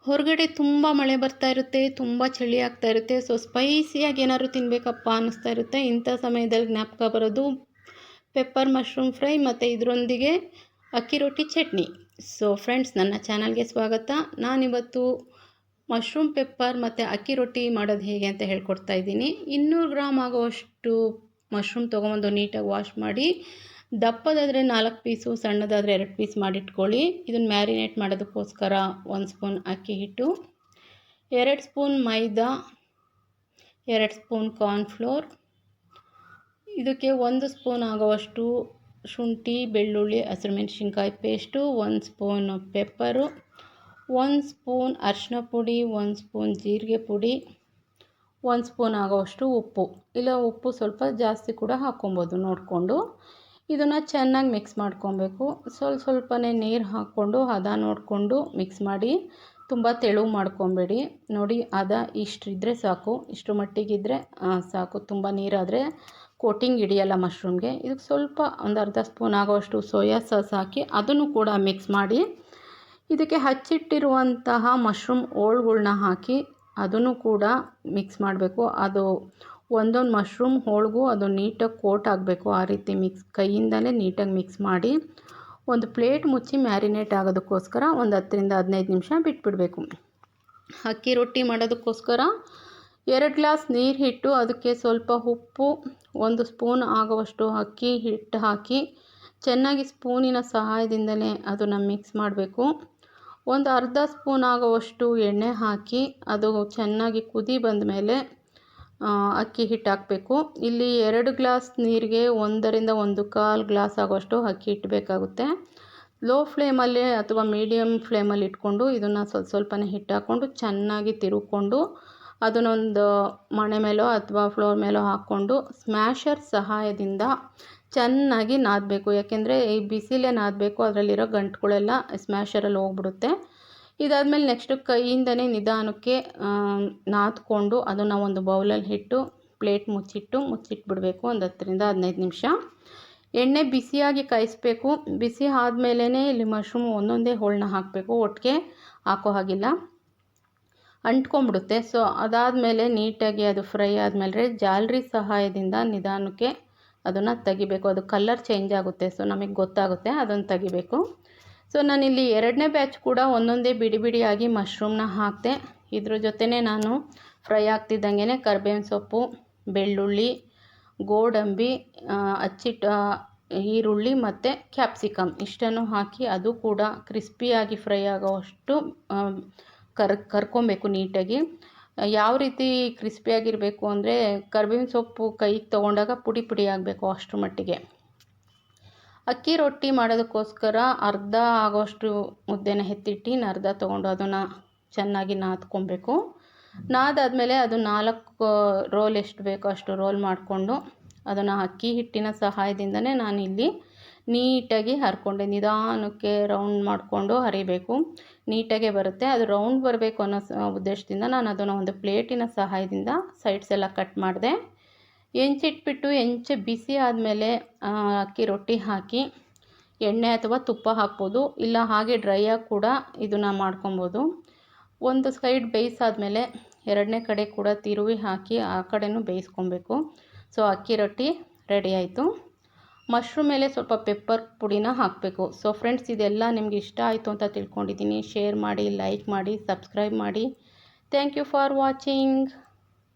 ಹೊರಗಡೆ ತುಂಬ ಮಳೆ ಬರ್ತಾ ಇರುತ್ತೆ, ತುಂಬ ಚಳಿ ಆಗ್ತಾ ಇರುತ್ತೆ. ಸೊ ಸ್ಪೈಸಿಯಾಗಿ ಏನಾದ್ರು ತಿನ್ನಬೇಕಪ್ಪ ಅನ್ನಿಸ್ತಾ ಇರುತ್ತೆ. ಇಂಥ ಸಮಯದಲ್ಲಿ ಜ್ಞಾಪಕ ಬರೋದು ಪೆಪ್ಪರ್ ಮಶ್ರೂಮ್ ಫ್ರೈ ಮತ್ತು ಇದರೊಂದಿಗೆ ಅಕ್ಕಿ ರೊಟ್ಟಿ ಚಟ್ನಿ. ಸೊ ಫ್ರೆಂಡ್ಸ್, ನನ್ನ ಚಾನಲ್ಗೆ ಸ್ವಾಗತ. ನಾನಿವತ್ತು ಮಶ್ರೂಮ್ ಪೆಪ್ಪರ್ ಮತ್ತು ಅಕ್ಕಿ ರೊಟ್ಟಿ ಮಾಡೋದು ಹೇಗೆ ಅಂತ ಹೇಳ್ಕೊಡ್ತಾ ಇದ್ದೀನಿ. 200 ಗ್ರಾಮ್ ಆಗುವಷ್ಟು ಮಶ್ರೂಮ್ ತೊಗೊಂಬಂದು ನೀಟಾಗಿ ವಾಶ್ ಮಾಡಿ, ದಪ್ಪದಾದರೆ 4 ಪೀಸು, ಸಣ್ಣದಾದರೆ 2 ಪೀಸ್ ಮಾಡಿಟ್ಕೊಳ್ಳಿ. ಇದನ್ನು ಮ್ಯಾರಿನೇಟ್ ಮಾಡೋದಕ್ಕೋಸ್ಕರ 1 ಸ್ಪೂನ್ ಅಕ್ಕಿ ಹಿಟ್ಟು, 2 ಸ್ಪೂನ್ ಮೈದಾ, 2 ಸ್ಪೂನ್ ಕಾರ್ನ್ಫ್ಲೋರ್, ಇದಕ್ಕೆ 1 ಸ್ಪೂನ್ ಆಗುವಷ್ಟು ಶುಂಠಿ, ಬೆಳ್ಳುಳ್ಳಿ, ಹಸಿರುಮೆಣಸಿನ್ಕಾಯಿ ಪೇಸ್ಟು, 1 ಸ್ಪೂನ್ ಪೆಪ್ಪರು, 1 ಸ್ಪೂನ್ ಅರಿಶಿನ ಪುಡಿ, 1 ಸ್ಪೂನ್ ಜೀರಿಗೆ ಪುಡಿ, 1 ಸ್ಪೂನ್ ಆಗೋವಷ್ಟು ಉಪ್ಪು. ಇಲ್ಲ ಉಪ್ಪು ಸ್ವಲ್ಪ ಜಾಸ್ತಿ ಕೂಡ ಹಾಕ್ಕೊಬೋದು ನೋಡಿಕೊಂಡು. ಇದನ್ನು ಚೆನ್ನಾಗಿ ಮಿಕ್ಸ್ ಮಾಡ್ಕೊಬೇಕು. ಸ್ವಲ್ಪನೇ ನೀರು ಹಾಕ್ಕೊಂಡು ಹದ ನೋಡಿಕೊಂಡು ಮಿಕ್ಸ್ ಮಾಡಿ. ತುಂಬ ತೆಳು ಮಾಡ್ಕೊಬೇಡಿ. ನೋಡಿ, ಹದ ಇಷ್ಟಿದ್ರೆ ಸಾಕು, ಇಷ್ಟು ಮಟ್ಟಿಗಿದ್ರೆ ಸಾಕು. ತುಂಬ ನೀರಾದರೆ ಕೋಟಿಂಗ್ ಹಿಡಿಯಲ್ಲ ಮಶ್ರೂಮ್ಗೆ. ಇದಕ್ಕೆ ಸ್ವಲ್ಪ ಒಂದು ಅರ್ಧ ಸ್ಪೂನ್ ಆಗೋವಷ್ಟು ಸೋಯಾ ಸಾಸ್ ಹಾಕಿ ಅದನ್ನು ಕೂಡ ಮಿಕ್ಸ್ ಮಾಡಿ, ಇದಕ್ಕೆ ಹಚ್ಚಿಟ್ಟಿರುವಂತಹ ಮಶ್ರೂಮ್ ಹೋಳುಗಳ್ನ ಹಾಕಿ ಅದನ್ನು ಕೂಡ ಮಿಕ್ಸ್ ಮಾಡಬೇಕು. ಅದು ಒಂದೊಂದು ಮಶ್ರೂಮ್ ಹೋಳಿಗೂ ಅದು ನೀಟಾಗಿ ಕೋಟ್ ಆಗಬೇಕು. ಆ ರೀತಿ ಕೈಯಿಂದಲೇ ನೀಟಾಗಿ ಮಿಕ್ಸ್ ಮಾಡಿ ಒಂದು ಪ್ಲೇಟ್ ಮುಚ್ಚಿ ಮ್ಯಾರಿನೇಟ್ ಆಗೋದಕ್ಕೋಸ್ಕರ ಒಂದು 10ರಿಂದ 15 ನಿಮಿಷ ಬಿಟ್ಬಿಡಬೇಕು. ಅಕ್ಕಿ ರೊಟ್ಟಿ ಮಾಡೋದಕ್ಕೋಸ್ಕರ 2 ಗ್ಲಾಸ್ ನೀರು ಇಟ್ಟು ಅದಕ್ಕೆ ಸ್ವಲ್ಪ ಉಪ್ಪು, 1 ಸ್ಪೂನ್ ಆಗುವಷ್ಟು ಅಕ್ಕಿ ಹಿಟ್ಟು ಹಾಕಿ ಚೆನ್ನಾಗಿ ಸ್ಪೂನಿನ ಸಹಾಯದಿಂದಲೇ ಅದನ್ನು ಮಿಕ್ಸ್ ಮಾಡಬೇಕು. ಒಂದು ಅರ್ಧ ಸ್ಪೂನ್ ಆಗುವಷ್ಟು ಎಣ್ಣೆ ಹಾಕಿ ಅದು ಚೆನ್ನಾಗಿ ಕುದಿ ಬಂದ ಮೇಲೆ ಅಕ್ಕಿ ಹಿಟ್ಟು ಹಾಕಬೇಕು. ಇಲ್ಲಿ 2 ಗ್ಲಾಸ್ ನೀರಿಗೆ 1ರಿಂದ 1.25 ಗ್ಲಾಸ್ ಆಗುವಷ್ಟು ಅಕ್ಕಿ ಹಿಟ್ಟು ಬೇಕಾಗುತ್ತೆ. ಲೋ ಫ್ಲೇಮಲ್ಲಿ ಅಥವಾ ಮೀಡಿಯಮ್ ಫ್ಲೇಮಲ್ಲಿ ಇಟ್ಕೊಂಡು ಇದನ್ನು ಸ್ವಲ್ಪನೇ ಹಿಟ್ಟು ಹಾಕ್ಕೊಂಡು ಚೆನ್ನಾಗಿ ತಿರುಗಿಕೊಂಡು ಅದನ್ನೊಂದು ಮಣೆ ಮೇಲೋ ಅಥವಾ ಫ್ಲೋರ್ ಮೇಲೋ ಹಾಕ್ಕೊಂಡು ಸ್ಮ್ಯಾಶರ್ ಸಹಾಯದಿಂದ ಚೆನ್ನಾಗಿ ನಾದಬೇಕು. ಯಾಕೆಂದರೆ ಈ ಬಿಸಿಲೇ ನಾದಬೇಕು, ಅದರಲ್ಲಿರೋ ಗಂಟುಗಳೆಲ್ಲ ಸ್ಮ್ಯಾಶರಲ್ಲಿ ಹೋಗ್ಬಿಡುತ್ತೆ. ಇದಾದಮೇಲೆ ನೆಕ್ಸ್ಟು ಕೈಯಿಂದನೇ ನಿಧಾನಕ್ಕೆ ನಾದ್ಕೊಂಡು ಅದನ್ನು ಒಂದು ಬೌಲಲ್ಲಿ ಇಟ್ಟು ಪ್ಲೇಟ್ ಮುಚ್ಚಿಟ್ಬಿಡಬೇಕು ಒಂದು 10ರಿಂದ 15 ನಿಮಿಷ. ಎಣ್ಣೆ ಬಿಸಿಯಾಗಿ ಕಾಯಿಸ್ಬೇಕು. ಬಿಸಿ ಆದಮೇಲೇ ಇಲ್ಲಿ ಮಶ್ರೂಮ್ ಒಂದೊಂದೇ ಹೋಳನ್ನ ಹಾಕಬೇಕು, ಒಟ್ಟಿಗೆ ಹಾಕೋ ಹಾಗಿಲ್ಲ, ಅಂಟ್ಕೊಂಡ್ಬಿಡುತ್ತೆ. ಸೊ ಅದಾದಮೇಲೆ ನೀಟಾಗಿ ಅದು ಫ್ರೈ ಆದಮೇಲೆ ಜಾಲರಿ ಸಹಾಯದಿಂದ ನಿಧಾನಕ್ಕೆ ಅದನ್ನು ತೆಗಿಬೇಕು. ಅದು ಕಲರ್ ಚೇಂಜ್ ಆಗುತ್ತೆ, ಸೊ ನಮಗೆ ಗೊತ್ತಾಗುತ್ತೆ, ಅದನ್ನು ತೆಗಿಬೇಕು. ಸೊ ನಾನಿಲ್ಲಿ 2ನೇ ಬ್ಯಾಚ್ ಕೂಡ ಒಂದೊಂದೇ ಬಿಡಿ ಬಿಡಿಯಾಗಿ ಮಶ್ರೂಮ್ನ ಹಾಕಿದೆ. ಇದ್ರ ಜೊತೆನೇ ನಾನು ಫ್ರೈ ಆಗ್ತಿದ್ದಂಗೆ ಕರಿಬೇವಿನ ಸೊಪ್ಪು, ಬೆಳ್ಳುಳ್ಳಿ, ಗೋಡಂಬಿ, ಹಚ್ಚಿಟ್ಟ ಈರುಳ್ಳಿ ಮತ್ತು ಕ್ಯಾಪ್ಸಿಕಮ್ ಇಷ್ಟನ್ನು ಹಾಕಿ ಅದು ಕೂಡ ಕ್ರಿಸ್ಪಿಯಾಗಿ ಫ್ರೈ ಆಗೋವಷ್ಟು ಕರ್ಕೊಬೇಕು ನೀಟಾಗಿ. ಯಾವ ರೀತಿ ಕ್ರಿಸ್ಪಿಯಾಗಿರಬೇಕು ಅಂದರೆ ಕರಿಬೇವಿನ ಸೊಪ್ಪು ಕೈಗೆ ತೊಗೊಂಡಾಗ ಪುಡಿ ಪುಡಿ ಆಗಬೇಕು, ಅಷ್ಟರ ಮಟ್ಟಿಗೆ. ಅಕ್ಕಿ ರೊಟ್ಟಿ ಮಾಡೋದಕ್ಕೋಸ್ಕರ ಅರ್ಧ ಆಗೋಷ್ಟು ಮುದ್ದೆನ ಎತ್ತಿಟ್ಟು ಅರ್ಧ ತೊಗೊಂಡು ಅದನ್ನು ಚೆನ್ನಾಗಿ ನಾದ್ಕೊಬೇಕು. ನಾದಾದಮೇಲೆ ಅದು 4 ರೋಲ್ ಎಷ್ಟು ಬೇಕೋ ಅಷ್ಟು ರೋಲ್ ಮಾಡಿಕೊಂಡು ಅದನ್ನು ಅಕ್ಕಿ ಹಿಟ್ಟಿನ ಸಹಾಯದಿಂದನೇ ನಾನಿಲ್ಲಿ ನೀಟಾಗಿ ಹರ್ಕೊಂಡೆ. ನಿಧಾನಕ್ಕೆ ರೌಂಡ್ ಮಾಡಿಕೊಂಡು ಹರಿಬೇಕು, ನೀಟಾಗೆ ಬರುತ್ತೆ. ಅದು ರೌಂಡ್ ಬರಬೇಕು ಅನ್ನೋ ಉದ್ದೇಶದಿಂದ ನಾನು ಅದನ್ನು ಒಂದು ಪ್ಲೇಟಿನ ಸಹಾಯದಿಂದ ಸೈಡ್ಸ್ ಎಲ್ಲ ಕಟ್ ಮಾಡಿದೆ. ಹೆಂಚಿಟ್ಬಿಟ್ಟು ಹೆಂಚು ಬಿಸಿ ಆದಮೇಲೆ ಅಕ್ಕಿ ರೊಟ್ಟಿ ಹಾಕಿ ಎಣ್ಣೆ ಅಥವಾ ತುಪ್ಪ ಹಾಕ್ಬೋದು, ಇಲ್ಲ ಹಾಗೆ ಡ್ರೈಯಾಗಿ ಕೂಡ ಇದನ್ನು ಮಾಡ್ಕೊಬೋದು. ಒಂದು ಸೈಡ್ ಬೇಯಿಸಾದ್ಮೇಲೆ 2ನೇ ಕಡೆ ಕೂಡ ತಿರುವಿ ಹಾಕಿ ಆ ಕಡೆನೂ ಬೇಯಿಸ್ಕೊಬೇಕು. ಸೊ ಅಕ್ಕಿ ರೊಟ್ಟಿ ರೆಡಿ ಆಯಿತು. ಮಶ್ರೂಮ್ ಮೇಲೆ ಸ್ವಲ್ಪ ಪೆಪ್ಪರ್ ಪುಡಿನ ಹಾಕಬೇಕು. ಸೊ ಫ್ರೆಂಡ್ಸ್, ಇದೆಲ್ಲ ನಿಮ್ಗೆ ಇಷ್ಟ ಆಯಿತು ಅಂತ ತಿಳ್ಕೊಂಡಿದ್ದೀನಿ. ಶೇರ್ ಮಾಡಿ, ಲೈಕ್ ಮಾಡಿ, ಸಬ್ಸ್ಕ್ರೈಬ್ ಮಾಡಿ. Thank you for watching.